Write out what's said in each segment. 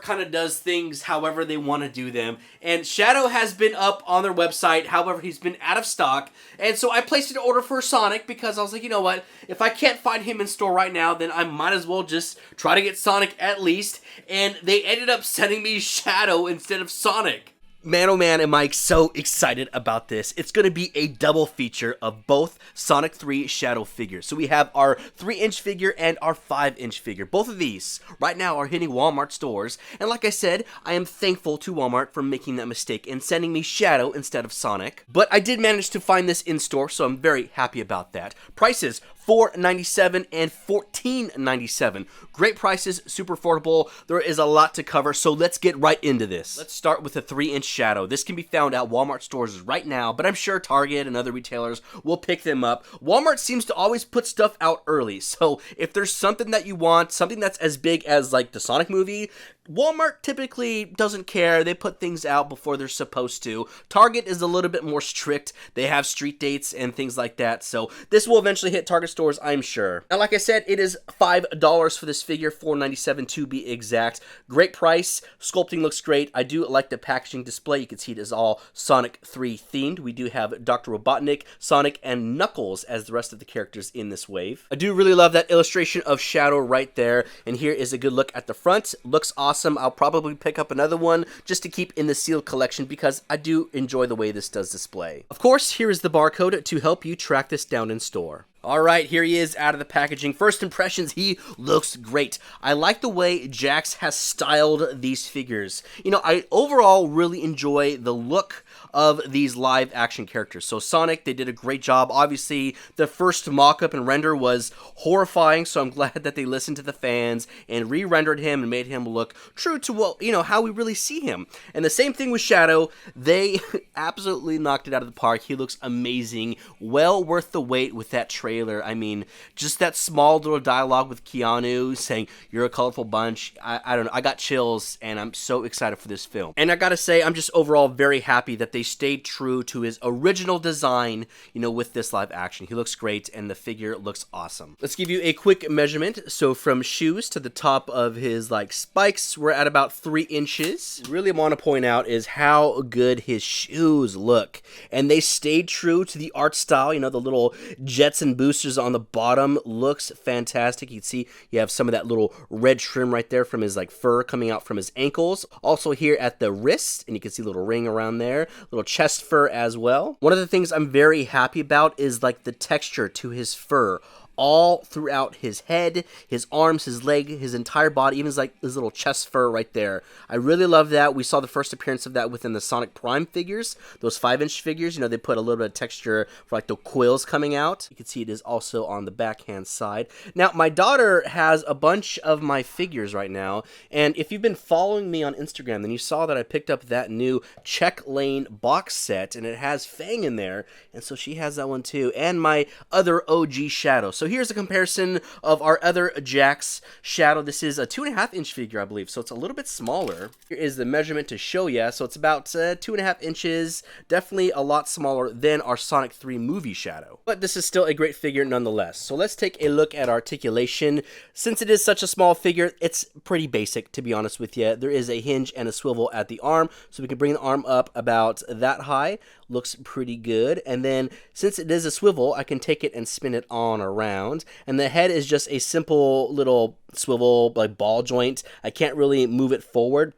kind of does things however they want to do them. And Shadow has been up on their website, however, he's been out of stock. And so I placed an order for Sonic because I was like, you know what? If I can't find him in store right now, then I might as well just try to get Sonic at least. And they ended up sending me Shadow instead of Sonic. Man, oh man, am I so excited about this. It's going to be a double feature of both Sonic 3 Shadow figures. So we have our 3-inch figure and our 5-inch figure. Both of these right now are hitting Walmart stores. And like I said, I am thankful to Walmart for making that mistake and sending me Shadow instead of Sonic. But I did manage to find this in store, so I'm very happy about that. Prices, $4.97 and $14.97. Great prices, super affordable. There is a lot to cover, so let's get right into this. Let's start with the 3-inch Shadow. This can be found at Walmart stores right now, but I'm sure Target and other retailers will pick them up. Walmart seems to always put stuff out early, so if there's something that you want, something that's as big as like the Sonic movie, Walmart typically doesn't care. They put things out before they're supposed to. Target is a little bit more strict. They have street dates and things like that. So this will eventually hit Target stores, I'm sure. Now, like I said, it is $5 for this figure, $4.97 to be exact. Great price. Sculpting looks great. I do like the packaging display. You can see it is all Sonic 3 themed. We do have Dr. Robotnik, Sonic, and Knuckles as the rest of the characters in this wave. I do really love that illustration of Shadow right there. And here is a good look at the front. Looks awesome. I'll probably pick up another one just to keep in the sealed collection because I do enjoy the way this does display. Of course, here is the barcode to help you track this down in store. Alright, here he is out of the packaging. First impressions, he looks great. I like the way Jakks has styled these figures. You know, I overall really enjoy the look of these live action characters. So Sonic, they did a great job. Obviously, the first mock-up and render was horrifying, so I'm glad that they listened to the fans and re-rendered him and made him look true to what, you know, how we really see him. And the same thing with Shadow. They absolutely knocked it out of the park. He looks amazing. Well worth the wait with that trailer. I mean, just that small little dialogue with Keanu saying, "You're a colorful bunch." I don't know. I got chills, and I'm so excited for this film. And I gotta say, I'm just overall very happy that they stayed true to his original design, you know, with this live action. He looks great, and the figure looks awesome. Let's give you a quick measurement. So from shoes to the top of his, like, spikes, we're at about 3 inches. Really want to point out is how good his shoes look. And they stayed true to the art style, you know, the little jets and boosters on the bottom looks fantastic. You can see you have some of that little red trim right there from his like fur coming out from his ankles. Also here at the wrist, and you can see a little ring around there, little chest fur as well. One of the things I'm very happy about is like the texture to his fur. All throughout his head, his arms, his leg, his entire body, even his little chest fur right there. I really love that. We saw the first appearance of that within the Sonic Prime figures, those 5-inch figures. You know, they put a little bit of texture for like the quills coming out. You can see it is also on the backhand side. Now, my daughter has a bunch of my figures right now, and if you've been following me on Instagram, then you saw that I picked up that new Check Lane box set, and it has Fang in there, and so she has that one too, and my other OG Shadow. So here's a comparison of our other Jakks Shadow. This is a 2.5-inch figure, I believe, so it's a little bit smaller. Here is the measurement to show you. So it's about 2.5 inches, definitely a lot smaller than our Sonic 3 movie Shadow. But this is still a great figure nonetheless. So let's take a look at articulation. Since it is such a small figure, it's pretty basic, to be honest with you. There is a hinge and a swivel at the arm, so we can bring the arm up about that high. Looks pretty good. And then since it is a swivel, I can take it and spin it on around. And the head is just a simple little swivel like ball joint. I can't really move it forward.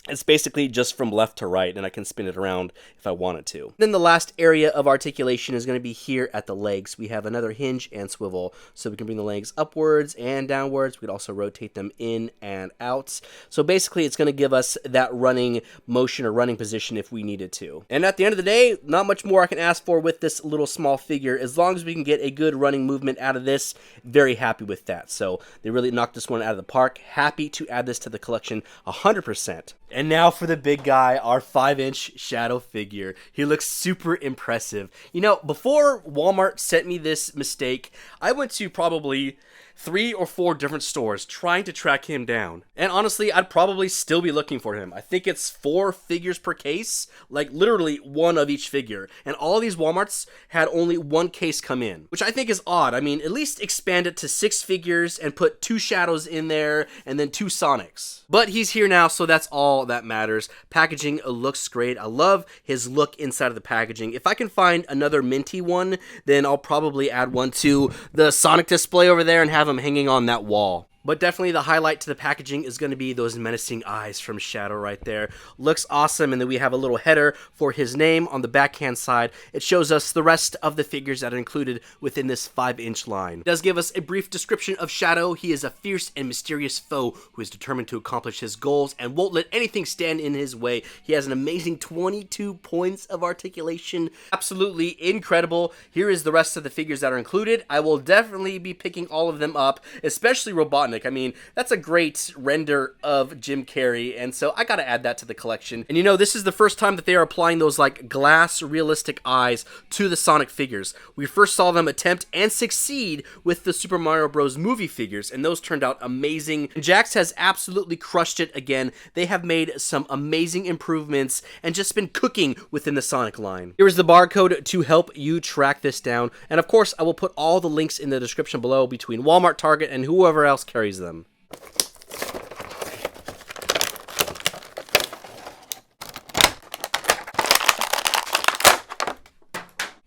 It's basically just from left to right, and I can spin it around if I wanted to. Then the last area of articulation is going to be here at the legs. We have another hinge and swivel, so we can bring the legs upwards and downwards. We could also rotate them in and out. So basically, it's going to give us that running motion or running position if we needed to. And at the end of the day, not much more I can ask for with this little small figure. As long as we can get a good running movement out of this, very happy with that. So they really knocked this one out of the park. Happy to add this to the collection 100%. And now for the big guy, our 5-inch Shadow figure. He looks super impressive. You know, before Walmart sent me this mistake, I went to probably 3 or 4 different stores trying to track him down. And honestly, I'd probably still be looking for him. I think it's 4 figures per case, like literally one of each figure. And all of these Walmarts had only 1 case come in, which I think is odd. I mean, at least expand it to 6 figures and put 2 Shadows in there and then 2 Sonics. But he's here now, so that's all that matters. Packaging looks great. I love his look inside of the packaging. If I can find another minty one, then I'll probably add one to the Sonic display over there and have him hanging on that wall. But definitely the highlight to the packaging is going to be those menacing eyes from Shadow right there. Looks awesome, and then we have a little header for his name on the backhand side. It shows us the rest of the figures that are included within this 5-inch line. It does give us a brief description of Shadow. He is a fierce and mysterious foe who is determined to accomplish his goals and won't let anything stand in his way. He has an amazing 22 points of articulation. Absolutely incredible. Here is the rest of the figures that are included. I will definitely be picking all of them up, especially Robotnik. I mean, that's a great render of Jim Carrey, and so I gotta add that to the collection. And you know, this is the first time that they are applying those like glass realistic eyes to the Sonic figures. We first saw them attempt and succeed with the Super Mario Bros. Movie figures, and those turned out amazing. Jakks has absolutely crushed it again. They have made some amazing improvements and just been cooking within the Sonic line. Here is the barcode to help you track this down, and of course I will put all the links in the description below between Walmart, Target, and whoever else carries them.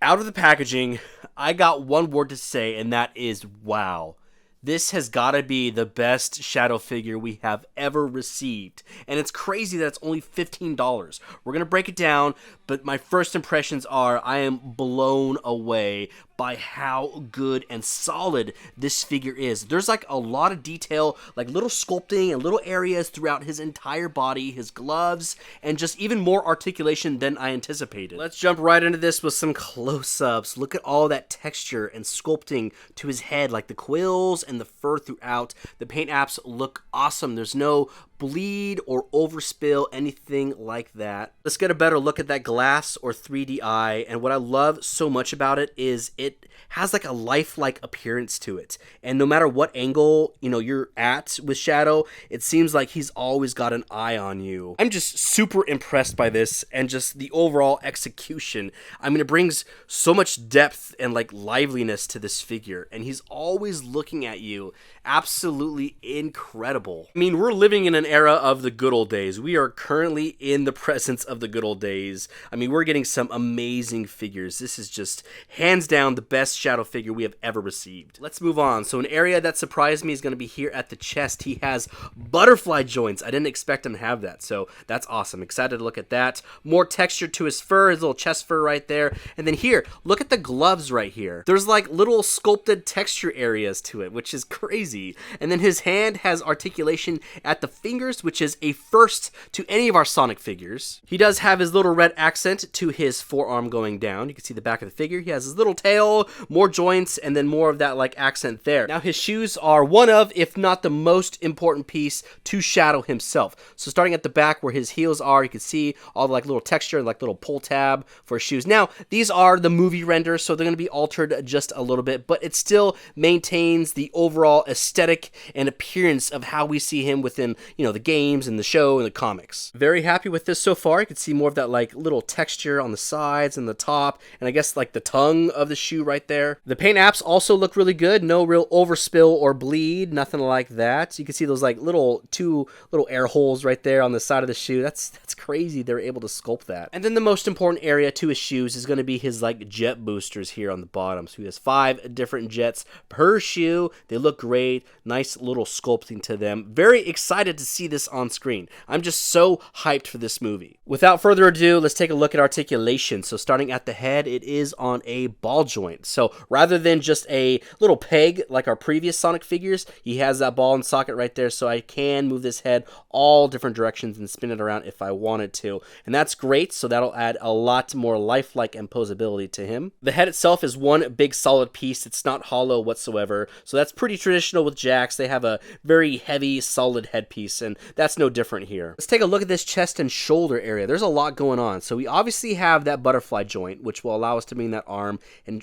Out of the packaging, I got one word to say, and that is wow. This has got to be the best Shadow figure we have ever received. And it's crazy that it's only $15. We're going to break it down, but my first impressions are I am blown away by how good and solid this figure is. There's like a lot of detail, like little sculpting and little areas throughout his entire body, his gloves, and just even more articulation than I anticipated. Let's jump right into this with some close-ups. Look at all that texture and sculpting to his head, like the quills and the fur throughout. The paint apps look awesome. There's no bleed or overspill, anything like that. Let's get a better look at that glass or 3D eye, and what I love so much about it is it has like a lifelike appearance to it, and no matter what angle you're at with Shadow, it seems like he's always got an eye on you. I'm just super impressed by this and just the overall execution. I mean, it brings so much depth and like liveliness to this figure, and he's always looking at you. Absolutely incredible. I mean, we're living in an era of the good old days. We are currently in the presence of the good old days. I mean, we're getting some amazing figures. This is just hands down the best Shadow figure we have ever received. Let's move on. So an area that surprised me is going to be here at the chest. He has butterfly joints. I didn't expect him to have that, so that's awesome. Excited to look at that. More texture to his fur, his little chest fur right there. And then here, look at the gloves right here. There's like little sculpted texture areas to it, which is crazy. And then his hand has articulation at the fingers, which is a first to any of our Sonic figures. He does have his little red accent to his forearm going down. You can see the back of the figure. He has his little tail, more joints, and then more of that like accent there. Now his shoes are one of, if not the most important piece to Shadow himself. So starting at the back where his heels are, you can see all the like little texture, like little pull tab for shoes. Now these are the movie renders, so they're going to be altered just a little bit, but it still maintains the overall aesthetic and appearance of how we see him within, the games and the show and the comics. Very happy with this so far. You can see more of that like little texture on the sides and the top, and I guess like the tongue of the shoe right there. The paint apps also look really good. No real overspill or bleed, nothing like that. You can see those like two little air holes right there on the side of the shoe. That's crazy they're able to sculpt that. And then the most important area to his shoes is going to be his like jet boosters here on the bottom. So he has 5 different jets per shoe. They look great. Nice little sculpting to them. Very excited to see this on screen. I'm just so hyped for this movie. Without further ado, let's take a look at articulation. So starting at the head, it is on a ball joint. So rather than just a little peg like our previous Sonic figures, he has that ball and socket right there, so I can move this head all different directions and spin it around if I wanted to. And that's great, so that'll add a lot more lifelike imposability to him. The head itself is one big solid piece. It's not hollow whatsoever, so that's pretty traditional with Jakks. They have a very heavy, solid headpiece, and that's no different here. Let's take a look at this chest and shoulder area. There's a lot going on. So we obviously have that butterfly joint, which will allow us to bring that arm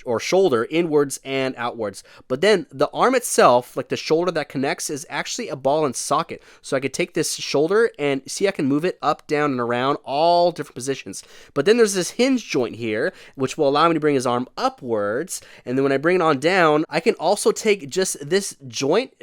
or shoulder inwards and outwards. But then the arm itself, like the shoulder that connects, is actually a ball and socket. So I could take this shoulder and see I can move it up, down, and around all different positions. But then there's this hinge joint here, which will allow me to bring his arm upwards. And then when I bring it on down, I can also take just this joint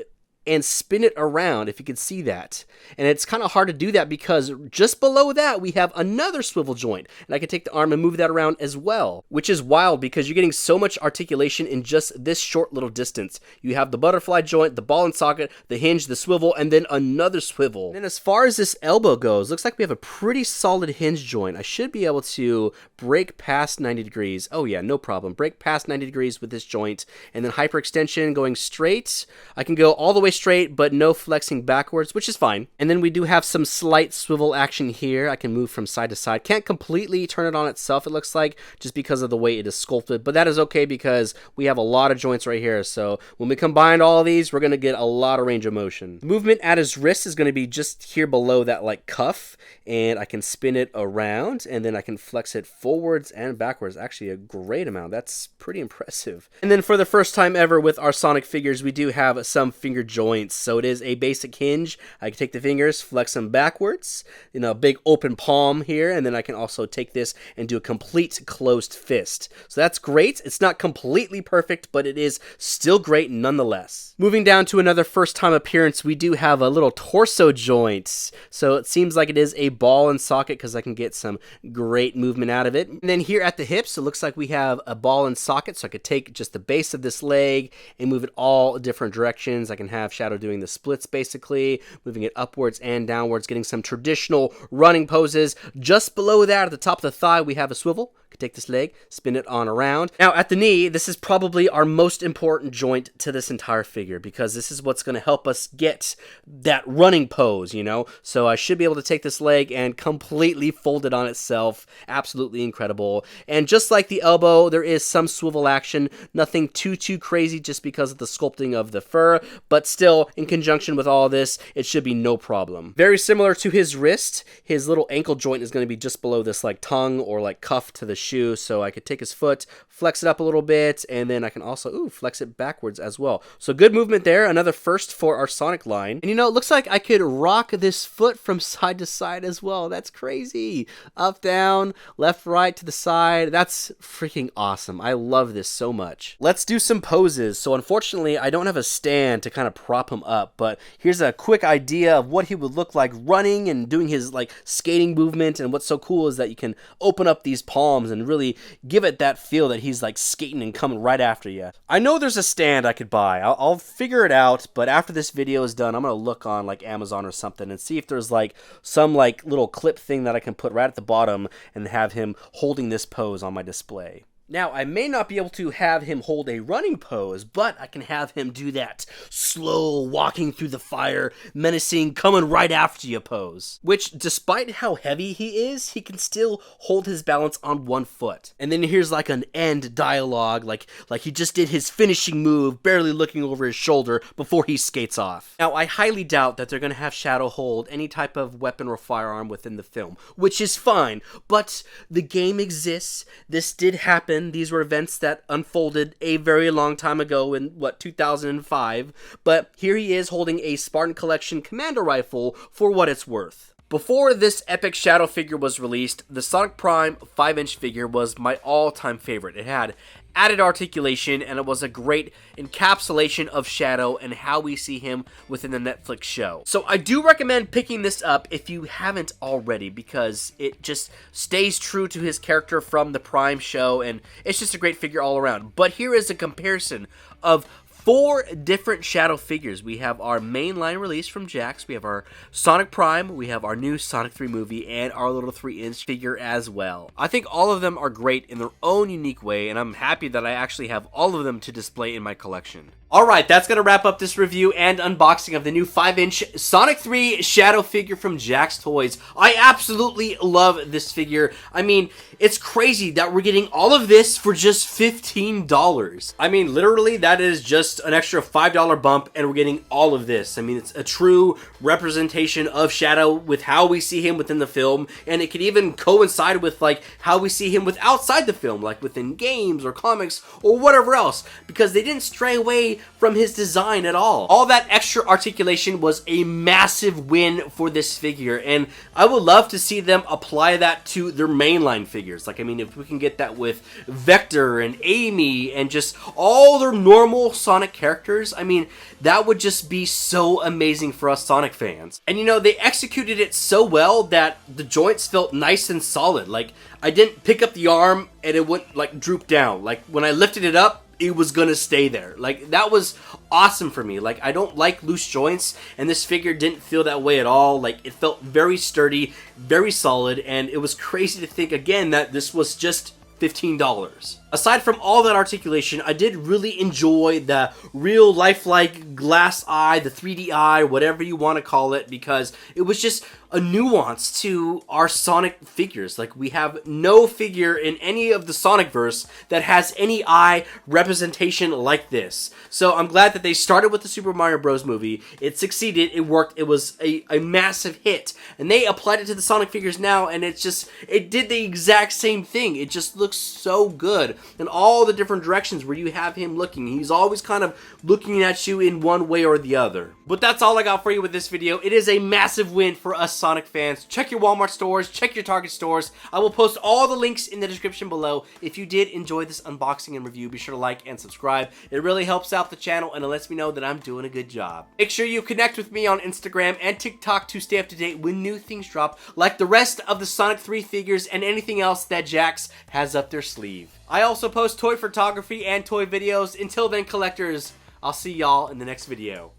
and spin it around, if you can see that. And it's kind of hard to do that because just below that we have another swivel joint, and I can take the arm and move that around as well, which is wild because you're getting so much articulation in just this short little distance. You have the butterfly joint, the ball and socket, the hinge, the swivel, and then another swivel. And then as far as this elbow goes, looks like we have a pretty solid hinge joint. I should be able to break past 90 degrees. Oh yeah, no problem. Break past 90 degrees with this joint, and then hyperextension going straight. I can go all the way straight, but no flexing backwards, which is fine. And then we do have some slight swivel action here. I can move from side to side. Can't completely turn it on itself, it looks like, just because of the way it is sculpted, but that is okay because we have a lot of joints right here. So when we combine all of these, we're going to get a lot of range of motion. Movement at his wrist is going to be just here below that like cuff, and I can spin it around, and then I can flex it forwards and backwards. Actually, a great amount. That's pretty impressive. And then for the first time ever with our Sonic figures, we do have some finger joints. So it is a basic hinge. I can take the fingers, flex them backwards, a big open palm here, and then I can also take this and do a complete closed fist. So that's great. It's not completely perfect, but it is still great nonetheless. Moving down to another first time appearance, we do have a little torso joint. So it seems like it is a ball and socket because I can get some great movement out of it. And then here at the hips, it looks like we have a ball and socket. So I could take just the base of this leg and move it all different directions. I can have Shadow doing the splits basically, moving it upwards and downwards, getting some traditional running poses. Just below that at the top of the thigh, we have a swivel. Could take this leg, spin it on around. Now at the knee, this is probably our most important joint to this entire figure because this is what's going to help us get that running pose, So I should be able to take this leg and completely fold it on itself. Absolutely incredible. And just like the elbow, there is some swivel action. Nothing too crazy just because of the sculpting of the fur, but still in conjunction with all this, it should be no problem. Very similar to his wrist, his little ankle joint is going to be just below this like tongue or like cuff to the shoe, so I could take his foot, flex it up a little bit, and then I can also flex it backwards as well. So good movement there, another first for our Sonic line. And it looks like I could rock this foot from side to side as well. That's crazy. Up, down, left, right, to the side. That's freaking awesome. I love this so much. Let's do some poses. So unfortunately, I don't have a stand to kind of prop him up, but here's a quick idea of what he would look like running and doing his like skating movement. And what's so cool is that you can open up these palms and really give it that feel that he's like skating and coming right after you. I know there's a stand I could buy. I'll figure it out, but after this video is done, I'm gonna look on like Amazon or something and see if there's like some like little clip thing that I can put right at the bottom and have him holding this pose on my display. Now, I may not be able to have him hold a running pose, but I can have him do that slow walking through the fire, menacing, coming right after you pose. Which, despite how heavy he is, he can still hold his balance on one foot. And then here's like an end dialogue, like he just did his finishing move, barely looking over his shoulder before he skates off. Now, I highly doubt that they're going to have Shadow hold any type of weapon or firearm within the film, which is fine, but the game exists. This did happen. These were events that unfolded a very long time ago in, 2005. But here he is holding a Spartan Collection commando rifle for what it's worth. Before this epic Shadow figure was released, the Sonic Prime 5-inch figure was my all-time favorite. It had added articulation, and it was a great encapsulation of Shadow and how we see him within the Netflix show. So I do recommend picking this up if you haven't already, because it just stays true to his character from the Prime show, and it's just a great figure all around. But here is a comparison of 4 different Shadow figures. We have our mainline release from Jakks, we have our Sonic Prime, we have our new Sonic 3 movie, and our little 3-inch figure as well. I think all of them are great in their own unique way, and I'm happy that I actually have all of them to display in my collection. Alright, that's going to wrap up this review and unboxing of the new 5-inch Sonic 3 Shadow figure from Jakks Toys. I absolutely love this figure. I mean, it's crazy that we're getting all of this for just $15. I mean, literally, that is just an extra $5 bump, and we're getting all of this. I mean, it's a true representation of Shadow with how we see him within the film, and it could even coincide with, like, how we see him with outside the film, like within games or comics or whatever else, because they didn't stray away from his design at all. All that extra articulation was a massive win for this figure, and I would love to see them apply that to their mainline figures. Like, I mean, if we can get that with Vector and Amy and just all their normal Sonic characters, I mean, that would just be so amazing for us Sonic fans. And you know, they executed it so well that the joints felt nice and solid. Like, I didn't pick up the arm and it wouldn't, like, droop down. Like, when I lifted it up, it was gonna stay there. Like, that was awesome for me. Like, I don't like loose joints, and this figure didn't feel that way at all. Like, it felt very sturdy, very solid, and it was crazy to think, again, that this was just $15. Aside from all that articulation, I did really enjoy the real lifelike glass eye, the 3D eye, whatever you want to call it, because it was just a nuance to our Sonic figures. Like, we have no figure in any of the Sonicverse that has any eye representation like this. So I'm glad that they started with the Super Mario Bros. Movie. It succeeded, it worked, it was a massive hit. And they applied it to the Sonic figures now, and it did the exact same thing. It just looks so good. And all the different directions where you have him looking. He's always kind of looking at you in one way or the other. But that's all I got for you with this video. It is a massive win for us Sonic fans. Check your Walmart stores, check your Target stores. I will post all the links in the description below. If you did enjoy this unboxing and review, be sure to like and subscribe. It really helps out the channel and it lets me know that I'm doing a good job. Make sure you connect with me on Instagram and TikTok to stay up to date when new things drop, like the rest of the Sonic 3 figures and anything else that Jakks has up their sleeve. I also post toy photography and toy videos. Until then, collectors, I'll see y'all in the next video.